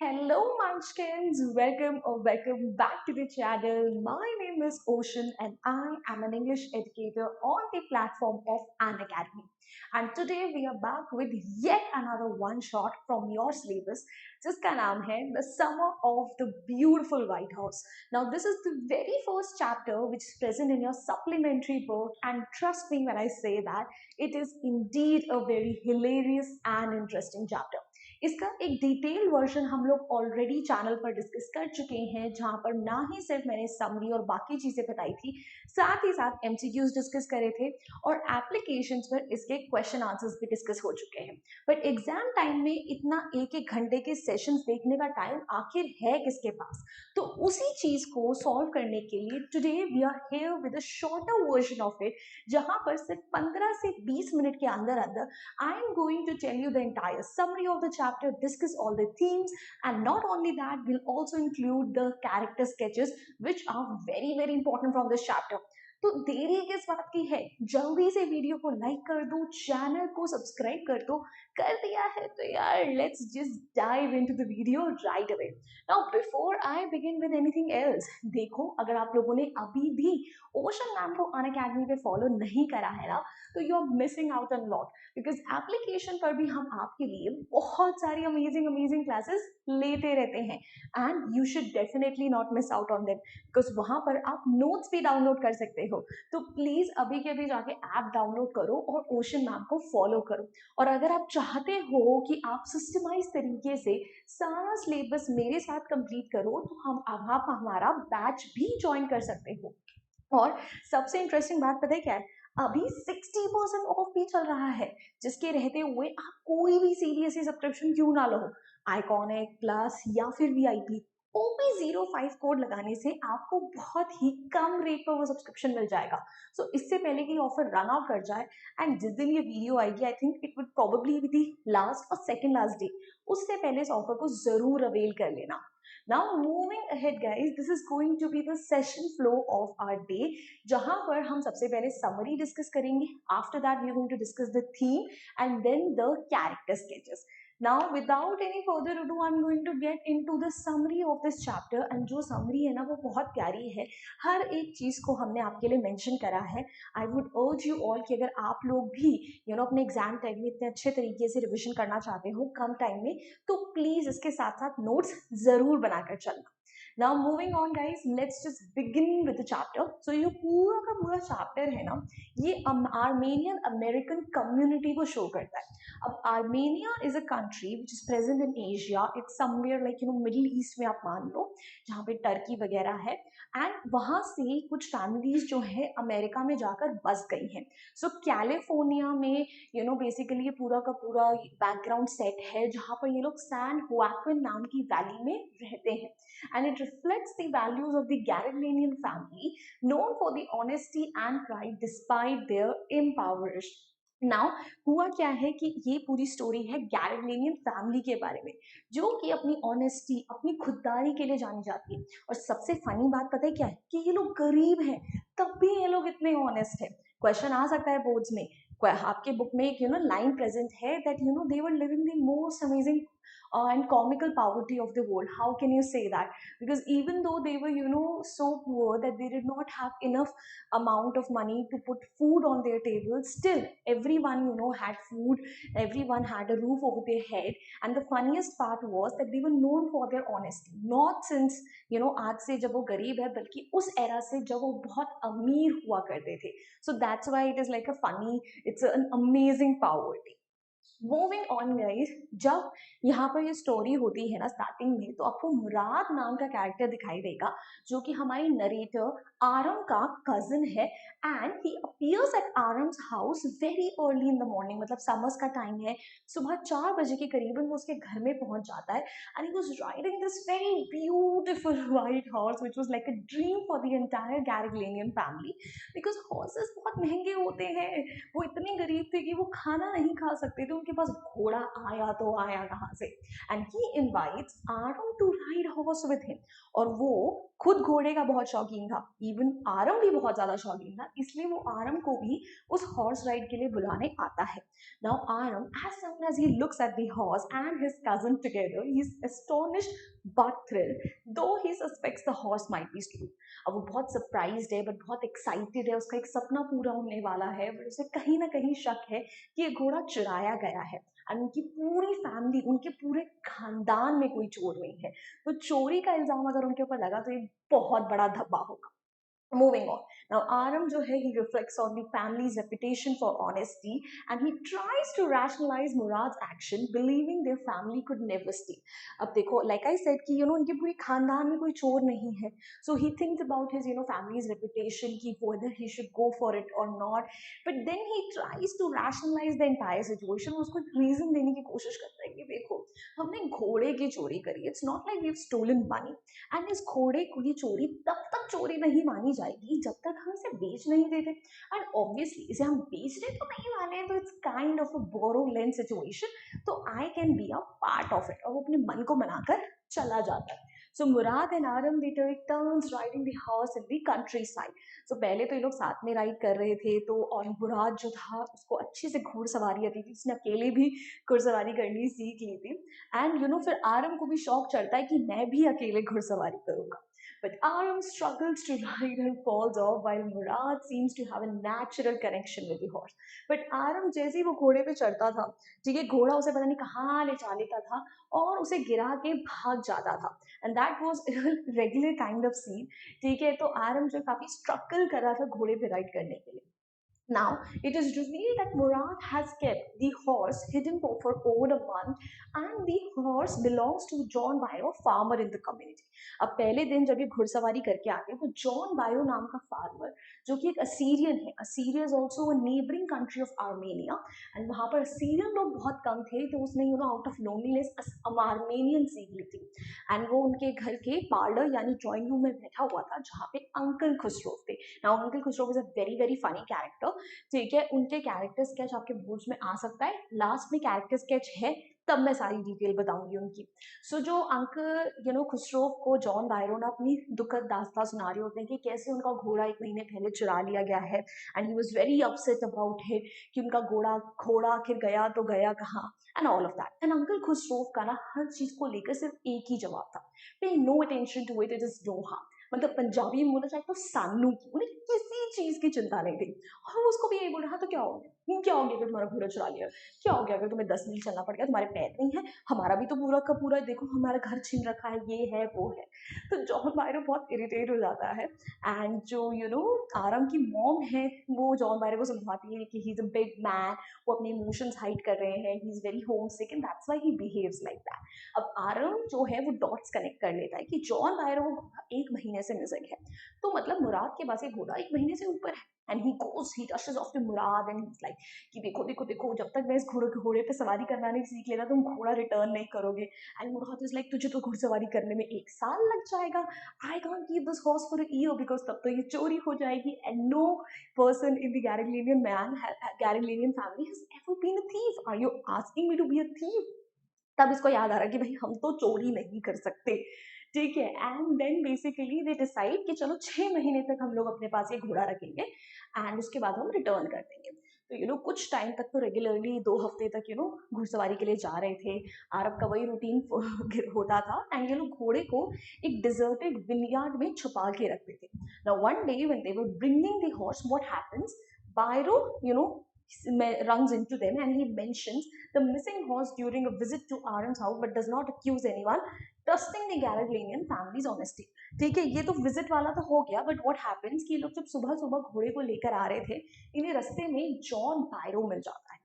Hello, Munchkins. Welcome back to the channel. My name is Ocean, and I am an English educator on the platform of An Academy. And today we are back with yet another one shot from your syllabus. जिसका नाम है The Summer of the Beautiful White House. Now, this is the very first chapter which is present in your supplementary book, and trust me when I say that it is indeed a very hilarious and interesting chapter. इसका एक detail version हम लोग already channel पर discuss कर चुके हैं, जहां पर ना ही सिर्फ मैंने समरी और बाकी चीजें बताई थी, साथ ही साथ एमसीक्यूज डिस्कस करे थे और एप्लीकेशंस पर इसके क्वेश्चन आंसर्स भी डिस्कस हो चुके हैं। बट एग्जाम टाइम में इतना एक एक घंटे के सेशंस देखने का टाइम आखिर है किसके पास? तो उसी चीज को सॉल्व करने के लिए today we are here with a shorter version of it, जहां पर सिर्फ 15 से 20 मिनट के अंदर अंदर I am going to tell you the entire summary of the chapter, discuss all the themes, and not only that, we'll also include the character sketches, which are very important from this chapter. तो देरी किस बात की है? जल्दी से video को like कर दो, चैनल को सब्सक्राइब कर दो। कर दिया है तो यार let's just dive into the video right away. Now before I begin with anything else, देखो अगर आप लोगों ने अभी भी ओशन मैम को अन अकेडमी पे फॉलो नहीं करा है ना, तो you are missing out on lot, because application पर भी हम आपके लिए बहुत सारी अमेजिंग क्लासेस लेते रहते हैं, and you should definitely not miss out on them, because वहां पर आप नोट्स भी डाउनलोड कर सकते हो। तो प्लीज अभी के अभी जाके ऐप डाउनलोड करो और ओशन मैम को फॉलो करो। और अगर आप चाहते हो कि आप सिस्टमाइज तरीके से सारा सिलेबस मेरे साथ कंप्लीट करो, तो आप हमारा बैच भी ज्वाइन कर सकते हो। और सबसे इंटरेस्टिंग बात पता है क्या है? अभी 60% ऑफ भी चल रहा है, जिसके रहते हुए आप कोई भी सीबीएसई सब्सक्रिप्शन क्यों ना लो, आइकॉनिक प्लस या फिर वीआईपी, OP05 कोड लगाने से आपको बहुत ही कम रेट पर वो सब्सक्रिप्शन मिल जाएगा। सो इससे पहले कि ऑफर रन आउट कर जाए, एंड जिस दिन ये वीडियो आएगी I think it would probably be the last और सेकंड लास्ट डे, उससे पहले इस ऑफर को जरूर अवेल कर लेना। Now moving ahead guys, this is going to be the session flow of our day, जहां पर हम सबसे पहले समरी डिस्कस करेंगे, after that we are going to discuss the theme and then the character sketches. Now without any further ado, I'm going to get into the summary of this chapter, and जो summary है ना वो बहुत प्यारी है, हर एक चीज को हमने आपके लिए मेंशन करा है। I would urge you all कि अगर आप लोग भी अपने एग्जाम टाइम में इतने अच्छे तरीके से रिविजन करना चाहते हो कम टाइम में, तो प्लीज इसके साथ साथ नोट्स जरूर बनाकर चलना। Now moving on guys, let's just begin with the chapter. So ये पूरा का पूरा चैप्टर है ना, ये आर्मेनियन अमेरिकन कम्युनिटी को शो करता है। अब Armenia is a country which is present in Asia, it's somewhere like middle east में आप मान लो, जहाँ पे टर्की वगैरह है, एंड वहां से कुछ फैमिलीज जो है अमेरिका में जाकर बस गई हैं। सो कैलिफोर्निया में बेसिकली ये पूरा का पूरा बैकग्राउंड सेट है, जहाँ पर ये लोग सैन हुआक्विन नाम की वैली में रहते हैं, and it reflects the values of the Garriglanian family, known for the honesty and pride despite their impoverished. Now हुआ क्या है कि ये पूरी स्टोरी है गैरिग्लेनियन फैमिली के बारे में, जो कि अपनी ऑनेस्टी, अपनी खुददारी के लिए जानी जाती है। और सबसे फनी बात पता है क्या है? कि ये लोग गरीब हैं, तब भी ये लोग इतने ऑनेस्ट है। क्वेश्चन आ सकता है बोर्ड्स में, आपके बुक में एक लाइन प्रेजेंट है that they were living the most amazing and comical poverty of the world. How can you say that? Because even though they were so poor that they did not have enough amount of money to put food on their table, still everyone had food, everyone had a roof over their head. And the funniest part was that they were known for their honesty, not since आज से जब वो गरीब है, बल्कि उस era से जब वो बहुत अमीर हुआ करते थे। So that's why it is like a funny, it's an amazing poverty. Moving on guys, जब यहाँ पर ये स्टोरी होती है ना स्टार्टिंग में, तो आपको मुराद नाम का कैरेक्टर दिखाई देगा, जो कि हमारी नरेटर आरम का कजिन है, and he appears at Aram's house very early in the morning, मतलब समर्स का टाइम है, सुबह 4 बजे के करीबन वो उसके घर में पहुंच जाता है, and he was riding this very beautiful white horse which was like a dream for the entire Garoghlanian family, because horses बहुत महंगे होते हैं, वो इतने गरीब थे कि वो खाना नहीं खा सकते थे उनके पास घोड़ा आया तो आया कहाँ से। And he invites Aram to ride horse with him, और वो खुद घोड़े का बहुत शौकीन था, इवन आरम भी बहुत ज्यादा शौकीन था, इसलिए वो आरम को भी उस हॉर्स राइड के लिए बुलाने आता है। Now Aram, as soon as he looks at the horse and his cousin together, he is astonished but thrilled, though he suspects the horse might be stolen. अब वो बहुत सरप्राइज्ड है, बट बहुत एक्साइटेड है, उसका एक सपना पूरा होने वाला है, बट उसे कहीं ना कहीं शक है कि ये घोड़ा चुराया गया है। और उनकी पूरी फैमिली, उनके पूरे खानदान में कोई चोर नहीं है, तो चोरी का इल्जाम अगर उनके ऊपर लगा तो ये बहुत बड़ा धब्बा होगा। Moving on. Now, Aram जो है, he reflects on the family's reputation for honesty, and he tries to rationalize Murad's action, believing their family could never steal. अब देखो, like I said कि उनके पूरे खानदान में कोई चोर नहीं है, so he thinks about his family's reputation कि whether he should go for it or not, but then he tries to rationalize the entire situation. उसको reason देने की कोशिश करता है कि देखो, हमने घोड़े की चोरी करी, it's not like we've stolen money, and इस घोड़े को ये चोरी तब तक चोरी नहीं मानी जाएगी जब तक हम इसे बेच नहीं देते, एंड ऑब्वियसली इसे हम बेचने तो नहीं वाले हैं, तो it's kind of a borrow lend situation, तो I can be a part of it, और वो अपने मन को बनाकर चला जाता है। So Murad and Aram they take turns riding the horse in the countryside. सो पहले तो ये लोग साथ में राइड कर रहे थे, तो और मुराद जो था उसको अच्छे से घुड़सवारी आती थी, उसने अकेले भी घुड़सवारी करनी सीख ली थी, एंड फिर आरम को भी शौक चढ़ता है कि मैं भी अकेले घुड़सवारी करूंगा। But Aram struggles to ride and falls off, while Murad seems to have a natural connection with the horse. But Aram जैसे ही वो घोड़े पे चढ़ता था, ठीक है, घोड़ा उसे पता नहीं कहाँ ले जा लेता था और उसे गिरा के भाग जाता था, and that was regular kind of scene. ठीक है, तो आरम जो काफी स्ट्रगल कर रहा था घोड़े पे राइड करने के लिए। Now, it is revealed that Murad has kept the horse hidden for over a month, and the horse belongs to John Bayo, a farmer in the community. अब पहले दिन जब ये घुड़सवारी करके आते हैं तो जॉन बायो नाम का फार्मर, जो कि एक असीरियन है, Assyria is also a neighbouring country of Armenia, and वहां पर असीरियन लोग बहुत कम थे, तो उसने आउट ऑफ लोनलीनेस आर्मेनियन सीख ली थी, एंड वो उनके घर के पार्लर यानी ड्राइंग रूम में बैठा हुआ था, जहाँ पे अंकल खुसरो थे। Now uncle Khusro is a very very funny character. ठीक है, उनके कैरेक्टर स्केच आपके बोर्ड्स में आ सकता है, लास्ट में कैरेक्टर स्केच है, तब मैं सारी डिटेल बताऊंगी उनकी। सो जो अंकल खुसरो को जॉन बायरो ने अपनी दुखद दास्तां सुना रहे होते हैं कि कैसे उनका घोड़ा एक महीने पहले चुरा लिया गया है, and he was very upset about it कि उनका घोड़ा घोड़ा आखिर गया तो गया कहाँ, and all of that. And uncle Khusro का ना हर चीज को लेकर सिर्फ एक ही जवाब था, pay no attention to it, it is no harm. मतलब पंजाबी में बोला जाए तो सानू की, उन्हें किसी चीज की चिंता नहीं थी, और वो उसको भी यही बोल रहा था, तो क्या हो गया, क्या हो गया अगर तुम्हारा घोड़ा चुरा लिया, क्या हो गया अगर तुम्हें 10 मील चलना पड़ गया, तुम्हारे पैर नहीं है, हमारा भी तो पूरा का पूरा देखो हमारा घर छीन रखा है, ये है वो है। तो जॉन बायरो बहुत इरिटेट हो जाता है, एंड जो आरम की मॉम है वो जॉन बायरो को समझाती है कि ही इज अ बिग मैन, वो अपने इमोशंस हाइड कर रहे हैं, he is very home sick and that's why he behaves like that. अब आरम जो है वो डॉट्स कनेक्ट कर लेता है कि जॉन बायरो एक महीने से मिसिंग है, तो मतलब मुराद के पास एक घोड़ा एक महीने से ऊपर है, and he goes he touches of the Murad and he is like कि देखो देखो देखो, जब तक मैं इस घोड़े पे सवारी करना नहीं सीख लेना तुम घोड़ा रिटर्न नहीं करोगे। एंड मुराद इज लाइक तुझे तो घुड़सवारी करने में 1 साल लग जाएगा, I can't keep this horse for a year because तब तो ये चोरी हो जाएगी, and no person in the Garoghlanian family has ever been a thief, are you asking me to be a thief. तब इसको याद आ रहा कि भाई हम तो चोरी नहीं कर सकते। ठीक है, and then basically they decide कि चलो 6 महीने तक हम लोग अपने पास ये घोड़ा रखेंगे, एंड उसके बाद हम रिटर्न कर देंगे। तो कुछ टाइम तक तो रेगुलरली 2 हफ्ते तक घुड़सवारी के लिए जा रहे थे, अरब का वही रूटीन होता था, एंड घोड़े को एक डिजर्टेड विनयार्ड में छुपा के रखते थे। Now one day when they were bringing the horse, what happens, बायरो runs into them and he mentions the missing horse during a visit to Aaron's house, but does not accuse anyone, trusting the Garaglanian family's honesty. ठीक है, ये तो visit वाला तो हो गया, but what happens कि ये लोग जब सुबह सुबह घोड़े को लेकर आ रहे थे, इन्हें रास्ते में जॉन बायरो मिल जाता है,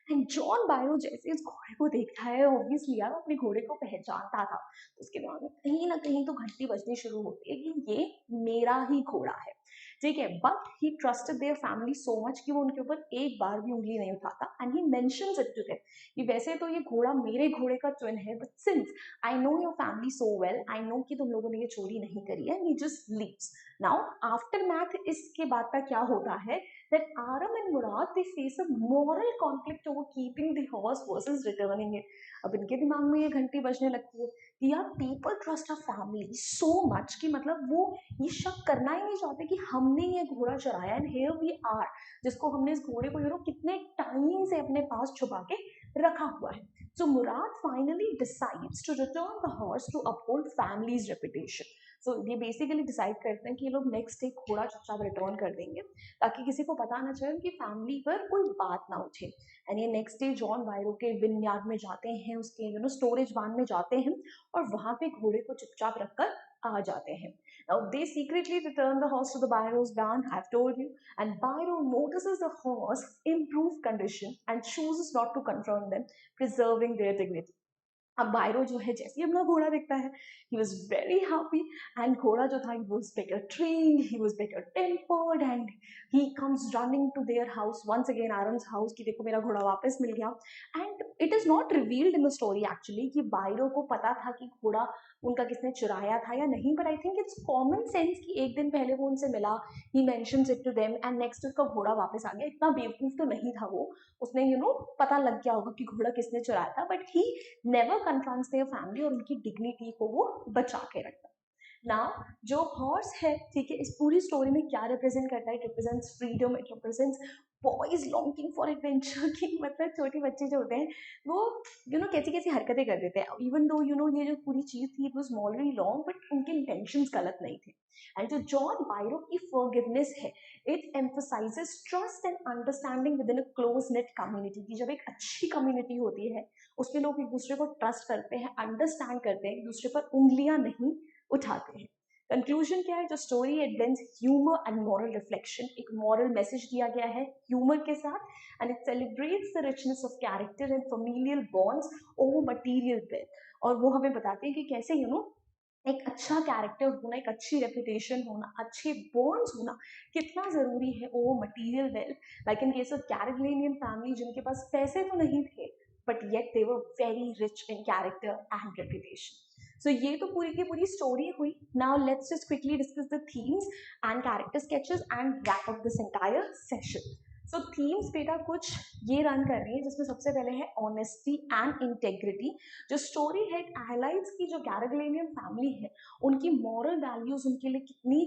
एंड जॉन बायरो जैसे इस घोड़े को देखता है, ऑब्वियसली यार अपने घोड़े को पहचानता था, तो उसके दिमाग में कहीं ना कहीं तो घंटी बजनी शुरू होती है कि ये मेरा ही घोड़ा है। ठीक है, but he trusted their family so much कि वो उनके ऊपर एक बार भी उंगली नहीं उठाता, and he mentions it to them कि वैसे तो ये घोड़ा मेरे घोड़े का ट्विन है, but since I know your family so well, I know कि तुम लोगों ने ये चोरी नहीं करी है, he just leaves. Now aftermath इसके बाद का क्या होता है, that Aram and Murad they face a moral conflict over keeping the horse versus returning it. अब इनके दिमाग में ये घंटी बजने लगती है कि यार people trust a family so much कि मतलब वो ये शक करना ही नहीं चाहते कि हमने ये घोड़ा चराया, एंड हियर वी आर, जिसको हमने इस घोड़े को कितने टाइम से अपने पास छुपा के रखा हुआ है. So Murad finally decides to return the horse to uphold family's reputation. So ये बेसिकली डिसाइड करते हैं कि ये लोग नेक्स्ट डे घोड़ा चुपचाप रिटर्न कर देंगे ताकि किसी को पता ना चले कि फैमिली पर कोई बात ना उठे. एंड ये नेक्स्ट डे जॉन बायरो के विनयार्ड में जाते हैं, उसके स्टोरेज वान में जाते हैं और वहां पे घोड़े को चुपचाप रखकर आ जाते हैं. Now they secretly return the horse to the Byro's barn, I've told you, and Byro notices the horse improved condition and chooses not to confront them, preserving their dignity. अब बायरो जो है जैसे ही अपना घोड़ा देखता है, he was very happy, and घोड़ा जो था he was better trained, he was better tempered, and he comes running to their house once again, Aaron's house, कि देखो मेरा घोड़ा वापस मिल गया. And it is not revealed in the story actually कि बायरो को पता था कि घोड़ा उनका किसने चुराया था या नहीं, but I think it's common sense कि एक दिन पहले वो उनसे मिला, he mentions it to them, and next उसका घोड़ा वापस आ गया. इतना बेवकूफ तो नहीं था वो, उसने पता लग गया होगा कि घोड़ा किसने चुराया था, but he never confronts their family और उनकी डिग्निटी को वो बचा के रखता है. नाउ जो हॉर्स है, ठीक है, इस पूरी स्टोरी में क्या रिप्रेजेंट करता है, it represents freedom, it represents boys longing for adventure की मतलब छोटे बच्चे जो होते हैं वो कैसी कैसी हरकतें कर देते हैं, इवन दो ये जो पूरी चीज थी it was morally wrong, but उनके इंटेंशंस गलत नहीं थे. एंड जो जॉन बायरो की फॉरगिवनेस है, it emphasises trust and understanding with in a close net community की जब एक अच्छी कम्युनिटी होती है उसमें लोग एक दूसरे को ट्रस्ट करते हैं, अंडरस्टैंड करते हैं, एक दूसरे पर उंगलियां नहीं उठाते हैं. कंक्लूजन क्या है, जो story it blends humour and moral reflection, एक मॉरल मैसेज दिया गया है ह्यूमर के साथ, and it celebrates the richness of character and familial bonds over material wealth. और वो हमें बताते हैं कि कैसे एक अच्छा कैरेक्टर होना, एक अच्छी रेपुटेशन होना, अच्छे बॉन्ड्स होना कितना जरूरी है over material wealth. Like in case of Caribbean family जिनके पास पैसे तो नहीं थे but yet they were very rich in character and reputation. So ये तो पूरी की पूरी स्टोरी हुई. Now let's just quickly discuss the themes and character sketches and wrap up this entire session. So themes बेटा कुछ ये रन कर रही है जिसमें सबसे पहले है ऑनेस्टी एंड इंटेग्रिटी. जो स्टोरी है हाईलाइट्स की जो कैरेबियन फैमिली है उनकी मॉरल वैल्यूज उनके लिए कितनी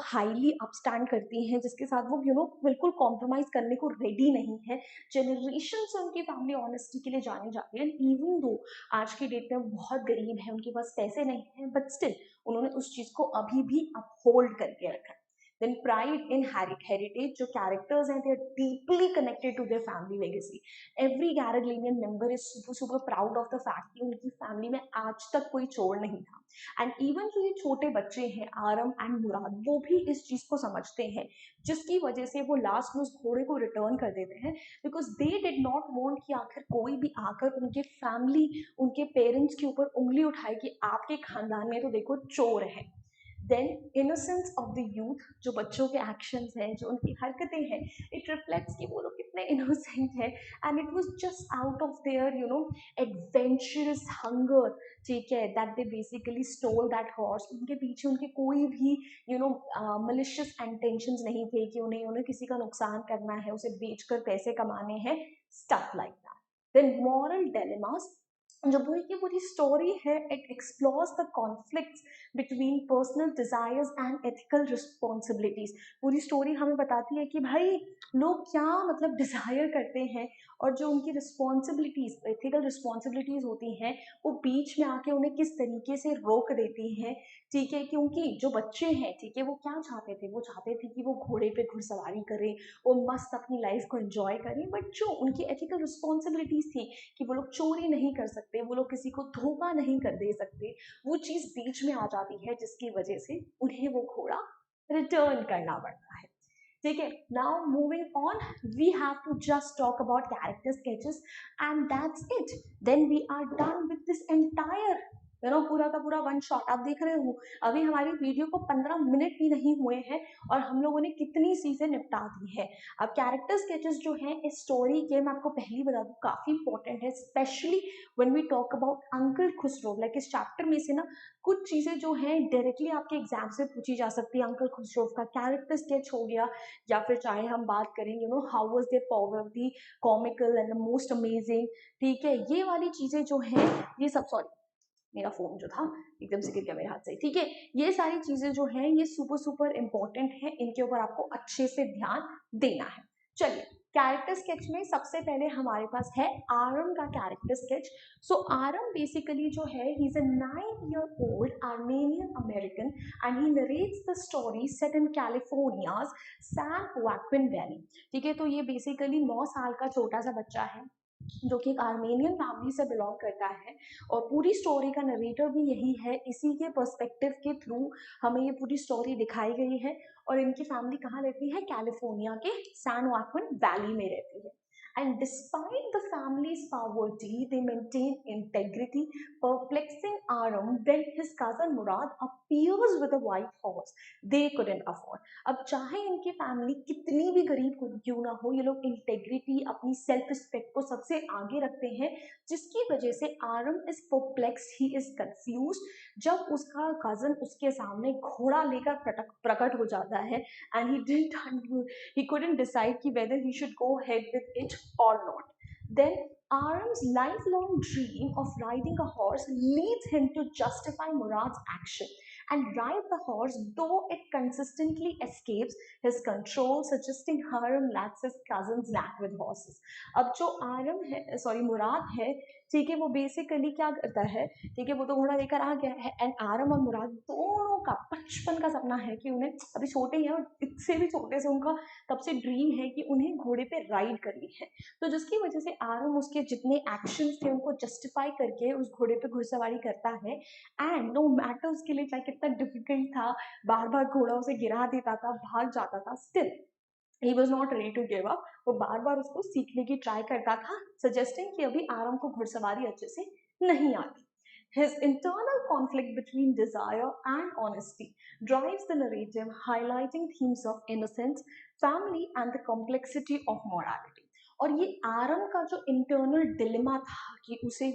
हाईली अपस्टैंड करती हैं, जिसके साथ वो बिल्कुल कॉम्प्रोमाइज करने को रेडी नहीं है. जनरेशन से उनकी फैमिली ऑनेस्टी के लिए जानी जाती है, एंड इवन दो आज की डेट में बहुत गरीब है, उनके पास पैसे नहीं है, बट स्टिल उन्होंने उस चीज को अभी भी अपहोल्ड करके रखा है. Then pride in heritage, जो characters हैं they are deeply connected to their family legacy. Every Garagalian member is super proud of the fact कि उनकी family में आज तक कोई चोर नहीं था. And even जो ये छोटे बच्चे हैं आरम एंड मुराद वो भी इस चीज को समझते हैं, जिसकी वजह से वो लास्ट में उस घोड़े को रिटर्न कर देते हैं, because they did not want कि आखिर कोई भी आकर उनके फैमिली उनके पेरेंट्स के ऊपर उंगली उठाए कि आपके खानदान में तो देखो चोर है. Then innocence of the youth, जो बच्चों के एक्शंस हैं, जो उनकी हरकतें हैं, इट रिफ्लेक्ट्स कि वो लोग कितने इनोसेंट हैं, and it was just out of their adventurous hunger, ठीक है, that they basically stole that horse. उनके पीछे उनके कोई भी मलिशियस इंटेंशंस नहीं थे कि उन्हें किसी का नुकसान करना है, उसे बेचकर पैसे कमाने हैं, stuff like that. Then moral dilemmas, जो पूरी की पूरी स्टोरी है it explores the conflicts between personal desires and ethical responsibilities. पूरी स्टोरी हमें बताती है कि भाई लोग क्या मतलब डिजायर करते हैं और जो उनकी रिस्पॉन्सिबिलिटीज एथिकल रिस्पॉन्सिबिलिटीज होती हैं वो बीच में आके उन्हें किस तरीके से रोक देती हैं, ठीक है. क्योंकि जो बच्चे हैं, ठीक है, वो क्या चाहते थे, वो चाहते थे कि वो घोड़े पे घुड़सवारी करें, वो मस्त अपनी लाइफ को एंजॉय करें, बट जो उनकी एथिकल रिस्पॉन्सिबिलिटीज थी कि वो लोग चोरी नहीं कर सकते, वो लोग किसी को धोखा नहीं कर दे सकते, वो चीज बीच में आ जाती है जिसकी वजह से उन्हें वो घोड़ा रिटर्न करना पड़ता है, ठीक है. Now moving on, we have to just talk about character sketches and that's it. Then we are done with this entire पूरा का पूरा वन शॉट आप देख रहे हो। अभी हमारी वीडियो को 15 मिनट भी नहीं हुए हैं और हम लोगों ने कितनी चीजें निपटा दी है। अब कैरेक्टर स्केचेस जो है इस स्टोरी के, मैं आपको पहले बता दूं, काफी इंपॉर्टेंट है, especially when we talk about uncle Khosrove. Like इस चैप्टर में से ना कुछ चीजें जो है डायरेक्टली आपके एग्जाम से पूछी जा सकती है। अंकल खुसरो का कैरेक्टर स्केच हो गया, या फिर चाहे हम बात करें how was there poverty, comical and the most amazing. ठीक है, ये वाली चीजें जो है, ये सब, सॉरी मेरा फोन जो था एकदम से गिर गया मेरे हाथ से। ठीक है, ये सारी चीजें जो हैं ये सुपर सुपर इंपॉर्टेंट है, इनके ऊपर आपको अच्छे से ध्यान देना है। चलिए, कैरेक्टर स्केच में सबसे पहले हमारे पास है आरम का character sketch. So Aram basically जो है, he is a 9-year-old Armenian American and he narrates the story set in California's San Joaquin valley. ठीक है, तो ये बेसिकली 9 साल का छोटा सा बच्चा है जो कि एक आर्मेनियन फैमिली से बिलोंग करता है, और पूरी स्टोरी का नरेटर भी यही है। इसी के पर्सपेक्टिव के थ्रू हमें ये पूरी स्टोरी दिखाई गई है। और इनकी फैमिली कहाँ रहती है? कैलिफोर्निया के सैन वाक्विन वैली में रहती है। And despite the family's poverty, they maintain integrity, perplexing Aram when his cousin Murad appears with a white horse they couldn't afford. अब चाहे इनकी फैमिली कितनी भी गरीब क्यों ना हो, ये लोग इंटेग्रिटी, अपनी सेल्फ रिस्पेक्ट को सबसे आगे रखते हैं, जिसकी वजह से Aram is perplex, he is confuse जब उसका कजन उसके सामने घोड़ा लेकर प्रकट हो जाता है। एंड he couldn't decide कि whether he should go ahead with it or not. Then Aram's lifelong dream of riding a horse leads him to justify Murad's action and ride the horse, though it consistently escapes his control, suggesting Aram lacks his cousin's knack with horses. अब जो आरम है, sorry मुराद है, ठीक है, वो basically क्या करता है, ठीक है, वो तो घोड़ा लेकर आ गया है। एंड आरम और मुराद दोनों का बचपन का सपना है कि उन्हें, अभी छोटे हैं और इससे भी छोटे से उनका तब से ड्रीम है कि उन्हें घोड़े पे राइड करनी है। तो जिसकी वजह से आरम उसके जितने एक्शंस थे उनको जस्टिफाई करके उस घोड़े पे घुड़सवारी करता है। एंड नो मैटर उसके लिए चाहे कितना डिफिकल्ट था, बार बार घोड़ा उसे गिरा देता था, भाग जाता था, still he was not ready to give up. वो बार बार उसको सीखने की ट्राई करता था, सजेस्टिंग कि अभी आरम को घुड़सवारी अच्छे से नहीं आती। His internal conflict between desire and honesty drives the narrative, highlighting themes of innocence, family, and the complexity of morality. और ये आरम का जो इंटरनल डिलेमा था कि उसे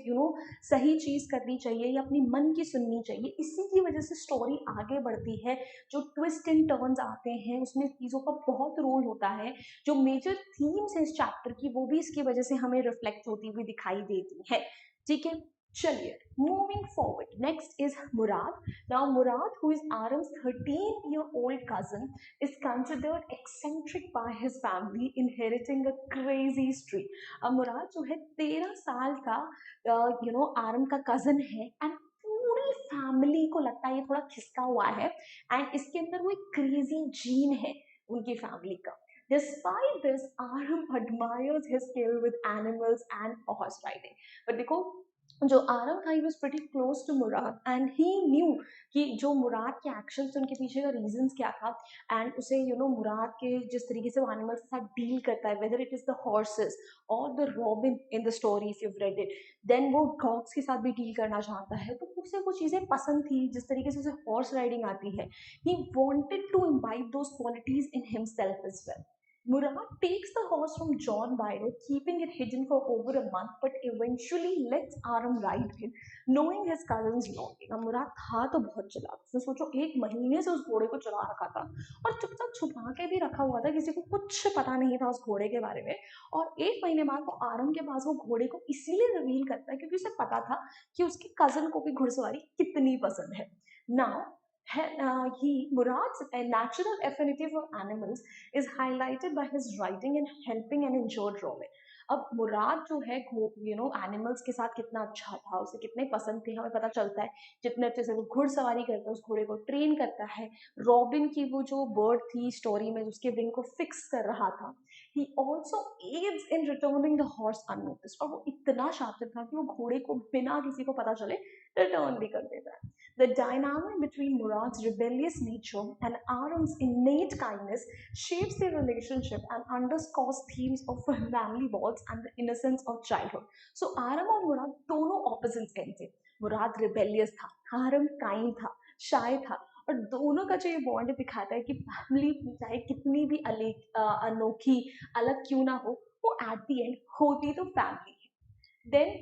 सही चीज करनी चाहिए या अपनी मन की सुननी चाहिए, इसी की वजह से स्टोरी आगे बढ़ती है। जो ट्विस्ट एंड टर्न्स आते हैं उसमें चीजों का बहुत रोल होता है। जो मेजर थीम्स है इस चैप्टर की, वो भी इसकी वजह से हमें रिफ्लेक्ट होती हुई दिखाई देती है। ठीक है, चलिए, moving forward, next is Murad. Now Murad, who is Aram's 13-year-old cousin, is considered eccentric by his family, inheriting a crazy streak. अब मुराद जो है 13 साल का आरम का कजन है, एंड पूरी फैमिली को लगता है ये थोड़ा खिसका हुआ है, एंड इसके अंदर वो एक क्रेजी जीन है उनकी फैमिली का। Despite this, Aram admires his skill with animals and horse riding. But देखो, जो आरम था, he was pretty close to Mourad, and he knew कि जो मुराद के एक्शंस, उनके पीछे का रीजंस क्या था। एंड उसे मुराद के जिस तरीके से वो एनिमल्स के साथ डील करता है, whether it is the horses और the robin in the story, if you read it, then वो डॉग्स के साथ भी डील करना चाहता है। तो उसे वो चीजें पसंद थी, जिस तरीके से उसे हॉर्स राइडिंग आती है। He wanted to imbibe those qualities in himself as well. Murad takes the horse from John Byro, keeping it hidden for over a month, but eventually lets Aram ride it, knowing his cousin's longing. अब मुराद था तो बहुत चलाक, उसने सोचो 1 महीने से उस घोड़े को चला रखा था और चुपचाप छुपा के भी रखा हुआ था, किसी को कुछ पता नहीं था उस घोड़े के बारे में। और 1 महीने बाद वो आरम के पास वो घोड़े को इसीलिए रिवील करता है क्योंकि उसे पता था कि उसके कजन को भी घुड़सवारी कितनी पसंद है। Now Murad's natural affinity for animals is highlighted by his riding and helping an injured Robin. अब मुराद जो है एनिमल्स के साथ कितना अच्छा था, उसे कितने पसंद थे, हमें पता चलता है। जितने अच्छे से वो घुड़सवारी करता है, उस घोड़े को ट्रेन करता है। रॉबिन की वो जो बर्ड थी स्टोरी में, उसके विंग को फिक्स कर रहा था। He also aids in returning the horse unnoticed, और वो इतना शातिर था कि वो घोड़े को बिना किसी को पता चले रिटर्न भी कर देता है। The dynamic between Murad's rebellious nature and Aram's innate kindness shapes their relationship and underscores themes of family bonds and the innocence of childhood. So Aram और मुराद दोनों opposites थे. मुराद rebellious था, आरम kind था, shy था, और दोनों का जो ये बॉन्ड दिखाता है कि फैमिली चाहे कितनी भी अनोखी अलग क्यों ना हो, वो एट द एंड होती तो फैमिली है. Then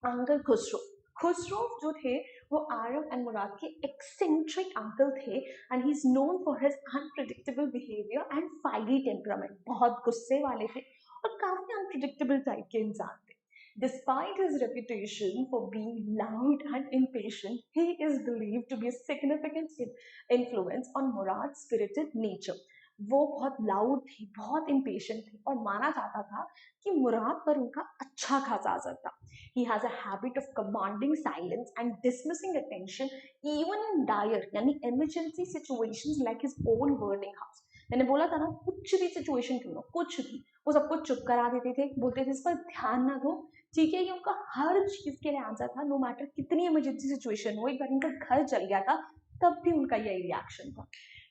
uncle Khusro. खुसरो जो थे वो आरव एंड मुराद के एक्सेंट्रिक अंकल थे and he is known for his unpredictable behaviour and fiery temperament. बहुत गुस्से वाले थे और काफी अनप्रिडिक्टेबल टाइप के इंसान थे. Despite his reputation for being loud and impatient, he is believed to be a significant influence on Murad's spirited nature. वो बहुत लाउड थे, बहुत इम्पेशेंट थे और माना जाता था कि मुराद पर उनका अच्छा खासा असर था. He has a habit of commanding silence and dismissing attention even in dire यानी emergency situations like his own burning house. मैंने बोला था ना, कुछ भी सिचुएशन क्यों ना, कुछ भी वो सब कुछ चुप करा देते थे, बोलते थे इस पर ध्यान ना दो. ठीक है, ये उनका हर चीज के लिए आंसर था, नो मैटर कितनी इमरजेंसी सिचुएशन हो. एक बार उनका घर चल गया था तब भी उनका यही रिएक्शन था.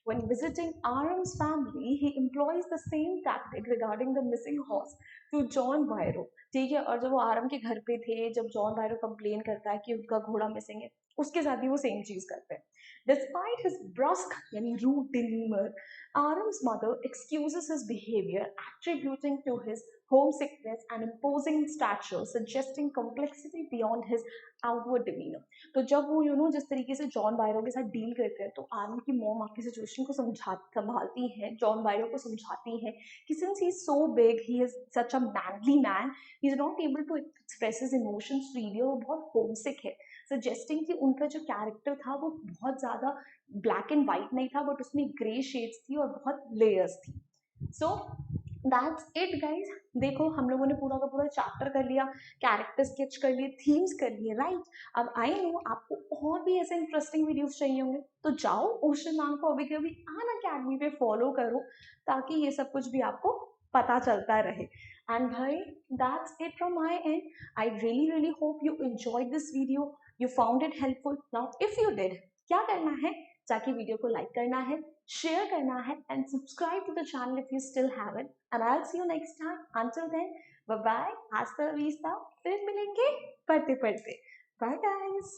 When visiting Aram's family, he employs the same tactic regarding the missing horse to John Byro. ठीक है, और जब वो आरम के घर पे थे, जब जॉन बायरो कंप्लेन करता है कि उनका घोड़ा मिसिंग है, उसके साथ भी वो सेम चीज करते हैं. Despite his brusque यानी rude demeanor, Aram's mother excuses his behavior, attributing to his homesickness and imposing stature, suggesting complexity beyond his outward demeanor. तो जब वो जिस तरीके से जॉन बायरो के साथ डील करते हैं, तो आरम की मॉम आपकी सिचुएशन को संभालती हैं, जॉन बायरो को समझाती हैं कि since he is so big, he is such a manly man, he is not able to express his emotions freely, वो बहुत होमसिक है, सजेस्टिंग कि उनका जो कैरेक्टर था वो बहुत ज्यादा ब्लैक एंड व्हाइट नहीं था, बट उसमें ग्रे शेड्स थी और बहुत लेयर्स थी. So that's it guys. देखो, हम लोगों ने पूरा का पूरा चैप्टर कर लिया, कैरेक्टर स्केच कर लिए, थीम्स कर लिए, राइट. अब आई नो आपको और भी ऐसे इंटरेस्टिंग वीडियोस चाहिए होंगे, तो जाओ ओशन मैम को अभी के अभी अनअकैडमी पे फॉलो करो, ताकि ये सब कुछ भी आपको पता चलता रहे. एंड भाई, that's it from my and. I really hope you enjoyed this video, you found it helpful. Now if you did, क्या करना है, जाके वीडियो को लाइक करना है, शेयर करना है, and subscribe to the channel if you still have it. And I will see you next time. Until then, bye bye, हasta la vista. फिर मिलेंगे पढ़ते पढ़ते. Bye guys.